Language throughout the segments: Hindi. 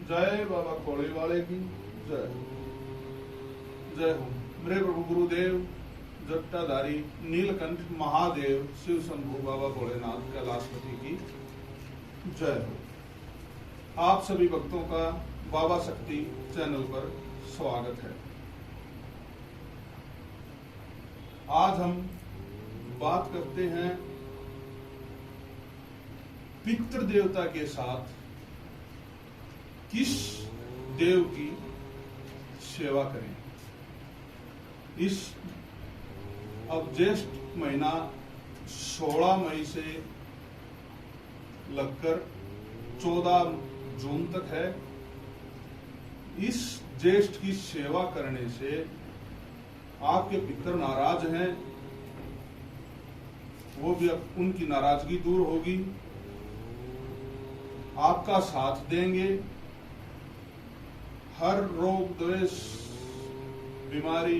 जय बाबा कोड़े वाले की जय। जय हो मेरे प्रभु गुरुदेव जट्टाधारी नीलकंठ महादेव शिव शंभु बाबा भोलेनाथ कैलाशपति की जय हो। आप सभी भक्तों का बाबा शक्ति चैनल पर स्वागत है। आज हम बात करते हैं पितृ देवता के साथ किस देव की सेवा करें। इस अब ज्येष्ठ महीना 16 मई से लगकर 14 जून तक है। इस ज्येष्ठ की सेवा करने से आपके पितर नाराज हैं, वो भी अब उनकी नाराजगी दूर होगी, आपका साथ देंगे, हर रोग द्वेष बीमारी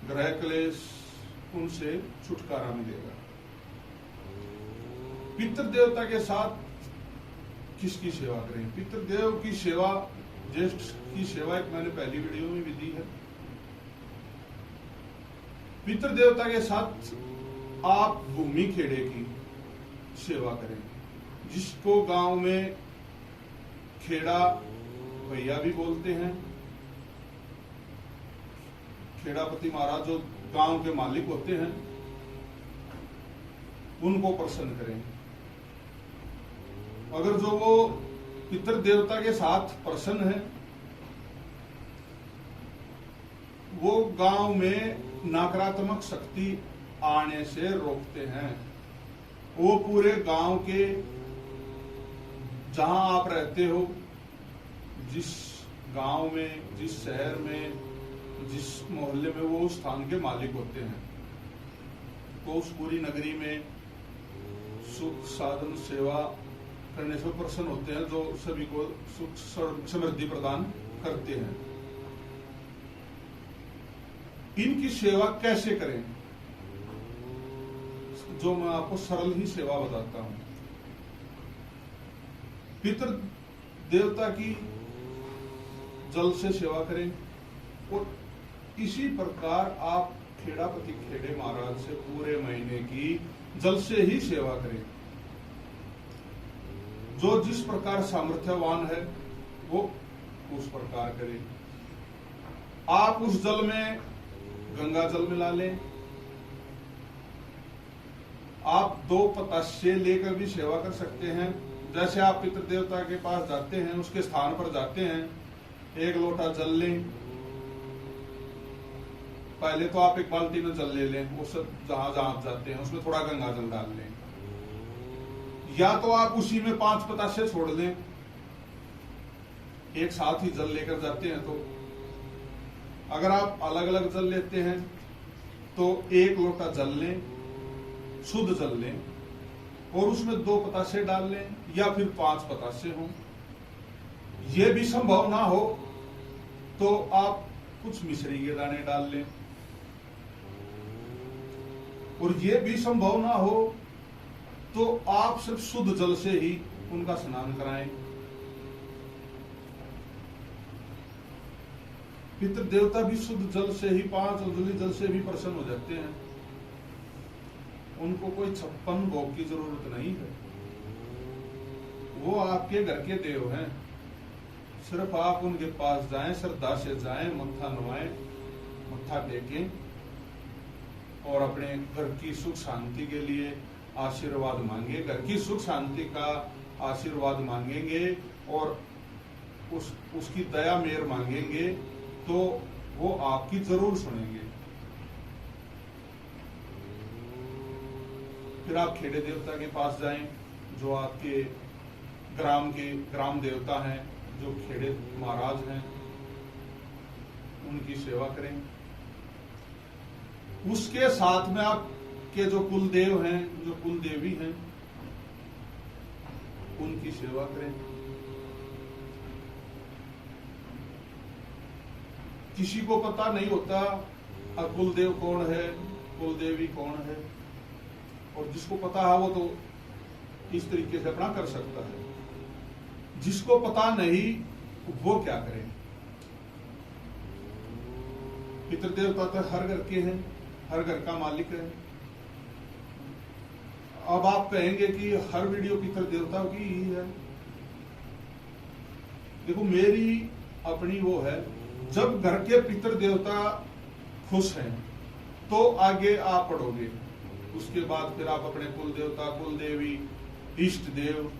ग्रह क्लेश उनसे छुटकारा मिलेगा। पितृदेवता के साथ किसकी सेवा करें। पितृदेव की सेवा, ज्येष्ठ की सेवा एक मैंने पहली वीडियो में भी दी है। पितृदेवता के साथ आप भूमि खेड़े की सेवा करें, जिसको गांव में खेड़ा भैया भी बोलते हैं। खेड़ापति महाराज जो गांव के मालिक होते हैं, उनको प्रसन्न करें। अगर जो वो पितृदेवता के साथ प्रसन्न है, वो गांव में नकारात्मक शक्ति आने से रोकते हैं। वो पूरे गांव के, जहां आप रहते हो, जिस गांव में, जिस शहर में, जिस मोहल्ले में वो स्थान के मालिक होते हैं, तो उस पूरी नगरी में सुख साधन सेवा करने से प्रसन्न होते हैं, जो सभी को सुख समृद्धि प्रदान करते हैं। इनकी सेवा कैसे करें, जो मैं आपको सरल ही सेवा बताता हूं। पितृ देवता की जल से सेवा करें, और इसी प्रकार आप खेड़ापति खेड़े महाराज से पूरे महीने की जल से ही सेवा करें। जो जिस प्रकार सामर्थ्यवान है वो उस प्रकार करें। आप उस जल में गंगा जल मिला लें। आप 2 पतासे लेकर भी सेवा कर सकते हैं। जैसे आप पितृ देवता के पास जाते हैं, उसके स्थान पर जाते हैं, 1 लोटा जल लें। पहले तो आप एक बाल्टी में जल ले लें, वो सब जहां जहां आप जाते हैं उसमें थोड़ा गंगा जल डाल लें, या तो आप उसी में 5 पतासे छोड़ दें। एक साथ ही जल लेकर जाते हैं, तो अगर आप अलग अलग जल लेते हैं तो 1 लोटा जल लें, शुद्ध जल लें, और उसमें 2 पतासे डाल लें, या फिर 5 पतासे हों। यह भी संभव ना हो तो आप कुछ मिश्री के दाने डाल लें, और यह भी संभव ना हो तो आप सिर्फ शुद्ध जल से ही उनका स्नान कराएं। पितृ देवता भी शुद्ध जल से ही, 5 उजली जल से भी प्रसन्न हो जाते हैं। उनको कोई 56 भोग की जरूरत नहीं है। वो आपके घर के देव हैं। सिर्फ आप उनके पास जाएं, श्रद्धा से जाएं, मत्था नवाएं, मत्था टेकें, और अपने घर की सुख शांति के लिए आशीर्वाद मांगे। घर की सुख शांति का आशीर्वाद मांगेंगे और उसकी दया मेहर मांगेंगे, तो वो आपकी जरूर सुनेंगे। फिर आप खेड़े देवता के पास जाएं, जो आपके ग्राम देवता हैं, जो खेड़े महाराज हैं, उनकी सेवा करें। उसके साथ में आपके जो कुल देव हैं, जो कुल देवी हैं, उनकी सेवा करें। किसी को पता नहीं होता कुल देव कौन है, कुल देवी कौन है, और जिसको पता है वो तो इस तरीके से अपना कर सकता है। जिसको पता नहीं वो क्या करे। पितृदेवता तो हर घर के हैं, हर घर का मालिक है। अब आप कहेंगे कि हर वीडियो पितृदेवता की ही है। देखो मेरी अपनी वो है, जब घर के पितृदेवता खुश हैं तो आगे आप पढ़ोगे, उसके बाद फिर आप अपने कुल देवता, कुल देवी, इष्ट देव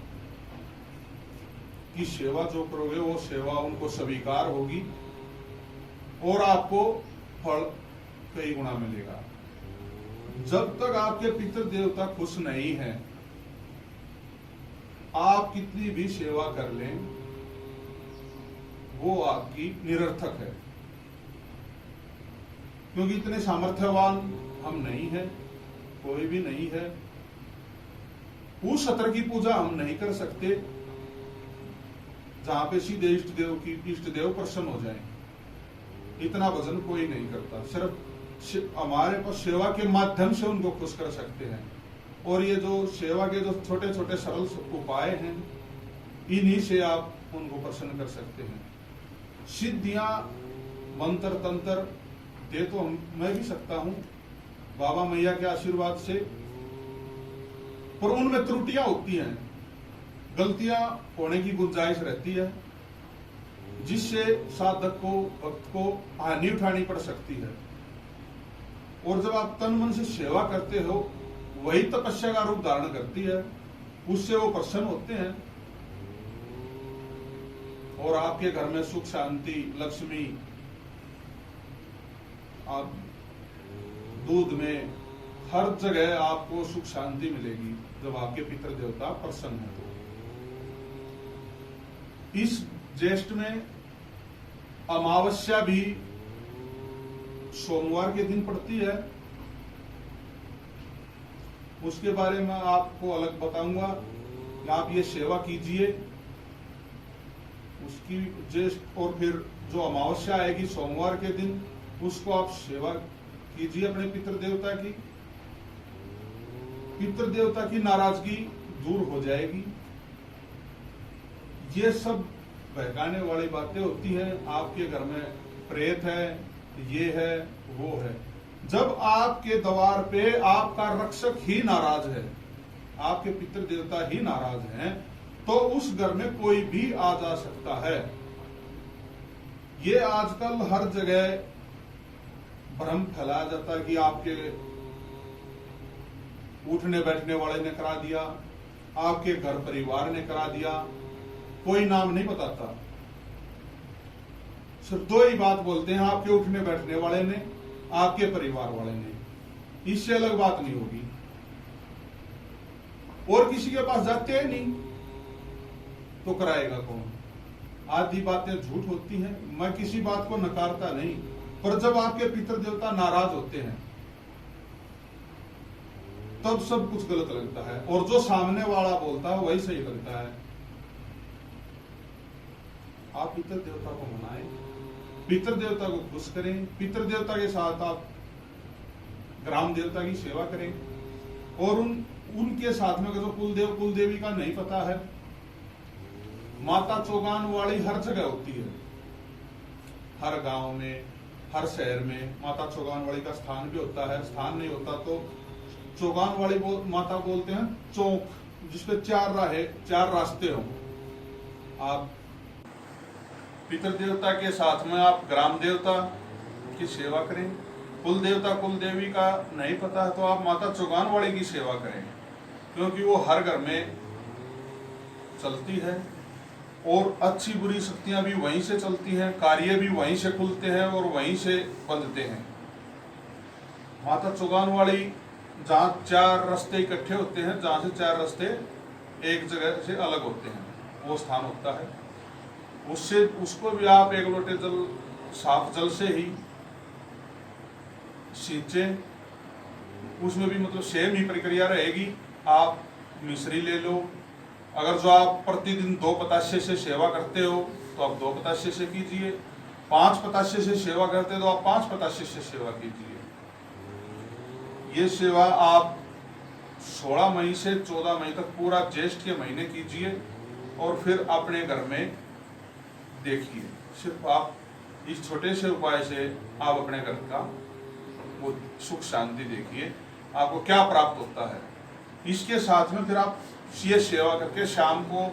की सेवा जो करोगे वो सेवा उनको स्वीकार होगी और आपको फल कई गुना मिलेगा। जब तक आपके पितृ देवता खुश नहीं है, आप कितनी भी सेवा कर लें वो आपकी निरर्थक है, क्योंकि इतने सामर्थ्यवान हम नहीं हैं, कोई भी नहीं है। उस सत्र की पूजा हम नहीं कर सकते जहां पे सीधे इष्ट देव प्रसन्न हो जाए। इतना वजन कोई नहीं करता, सिर्फ हमारे पास सेवा के माध्यम से उनको खुश कर सकते हैं। और ये जो सेवा के जो छोटे छोटे सरल उपाय हैं, इन्हीं से आप उनको प्रसन्न कर सकते हैं। सिद्धियां, मंत्र तंत्र दे तो मैं भी सकता हूं बाबा मैया के आशीर्वाद से, पर उनमें त्रुटियां होती हैं, गलतियां होने की गुंजाइश रहती है, जिससे साधक को, भक्त को हानि उठानी पड़ सकती है। और जब आप तन मन से सेवा करते हो, वही तपस्या का रूप धारण करती है, उससे वो प्रसन्न होते हैं और आपके घर में सुख शांति, लक्ष्मी, आप दूध में हर जगह आपको सुख शांति मिलेगी जब आपके पितृ देवता प्रसन्न है। तो इस ज्येष्ठ में अमावस्या भी सोमवार के दिन पड़ती है, उसके बारे में आपको अलग बताऊंगा। आप ये सेवा कीजिए उसकी ज्येष्ठ, और फिर जो अमावस्या आएगी सोमवार के दिन, उसको आप सेवा कीजिए अपने पितृ देवता की। पितृ देवता की नाराजगी दूर हो जाएगी। ये सब बहकाने वाली बातें होती हैं। आपके घर में प्रेत है, ये है, वो है। जब आपके द्वार पे आपका रक्षक ही नाराज है, आपके पितृ देवता ही नाराज हैं, तो उस घर में कोई भी आ जा सकता है। ये आजकल हर जगह भ्रम फैलाया जाता है कि आपके उठने बैठने वाले ने करा दिया, आपके घर परिवार ने करा दिया, कोई नाम नहीं बताता, सिर्फ दो ही बात बोलते हैं, आपके उठने बैठने वाले ने, आपके परिवार वाले ने। इससे अलग बात नहीं होगी। और किसी के पास जाते हैं नहीं तो कराएगा कौन? आधी बातें झूठ होती हैं। मैं किसी बात को नकारता नहीं, पर जब आपके पितृ देवता नाराज होते हैं तब सब कुछ गलत लगता है, और जो सामने वाला बोलता है वही सही लगता है। आप पितृ देवता को मनाएं, पितृ देवता को खुश करें, पितृ देवता के साथ आप ग्राम देवता की सेवा करें, और उनके साथ में जो कुलदेव कुलदेवी का नहीं पता है, माता चौगान वाली हर जगह होती है, हर गांव में, हर शहर में माता चौगान वाली का स्थान भी होता है। स्थान नहीं होता तो चौगान वाली माता बोलते हैं चौक, जिसपे चार रास्ते हों। आप पितृ देवता के साथ में आप ग्राम देवता की सेवा करें। कुल देवता कुल देवी का नहीं पता है तो आप माता चौगान वाली की सेवा करें, क्योंकि वो हर घर में चलती है और अच्छी बुरी शक्तियां भी वहीं से चलती हैं, कार्य भी वहीं से खुलते हैं और वहीं से बंधते हैं। माता चौगान वाली जहाँ चार रास्ते इकट्ठे होते हैं, जहाँ से चार रास्ते एक जगह से अलग होते हैं, वो स्थान होता है। उससे उसको भी आप एक लोटे जल, साफ जल से ही सींचें। उसमें भी मतलब सेम ही प्रक्रिया रहेगी। आप मिश्री ले लो, अगर जो आप प्रतिदिन 2 पतासे से सेवा करते हो तो आप 2 पतासे से कीजिए, 5 पतासे से सेवा करते हो तो आप 5 पतासे से सेवा कीजिए। ये सेवा आप 16 मई से 14 मई तक पूरा ज्येष्ठ के महीने कीजिए, और फिर अपने घर में देखिए। सिर्फ आप इस छोटे से उपाय से आप अपने घर का वो सुख शांति देखिए, आपको क्या प्राप्त होता है। इसके साथ में फिर आप ये सेवा करके शाम को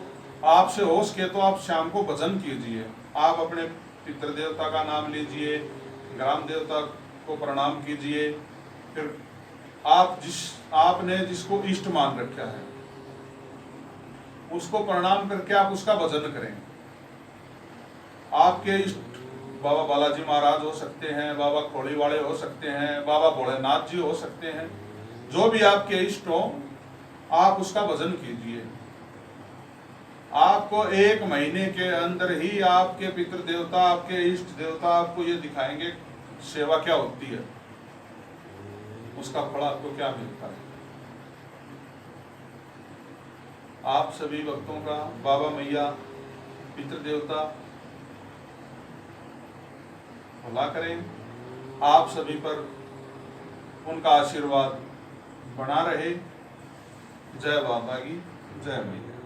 आपसे हो सके तो आप शाम को भजन कीजिए। आप अपने पितृ देवता का नाम लीजिए, ग्राम देवता को प्रणाम कीजिए। फिर आपने जिसको इष्ट मान रखा है उसको प्रणाम करके आप उसका भजन करें। आपके इष्ट बाबा बालाजी महाराज हो सकते हैं, बाबा खोड़ी वाले हो सकते हैं, बाबा भोलेनाथ जी हो सकते हैं, जो भी आपके इष्ट हो आप उसका भजन कीजिए। आपको 1 महीने के अंदर ही आपके पितृ देवता, आपके इष्ट देवता आपको ये दिखाएंगे सेवा क्या होती है, उसका फल आपको क्या मिलता है। आप सभी भक्तों का बाबा मैया पितृ देवता भला करें, आप सभी पर उनका आशीर्वाद बना रहे। जय बाबा की जय मैया।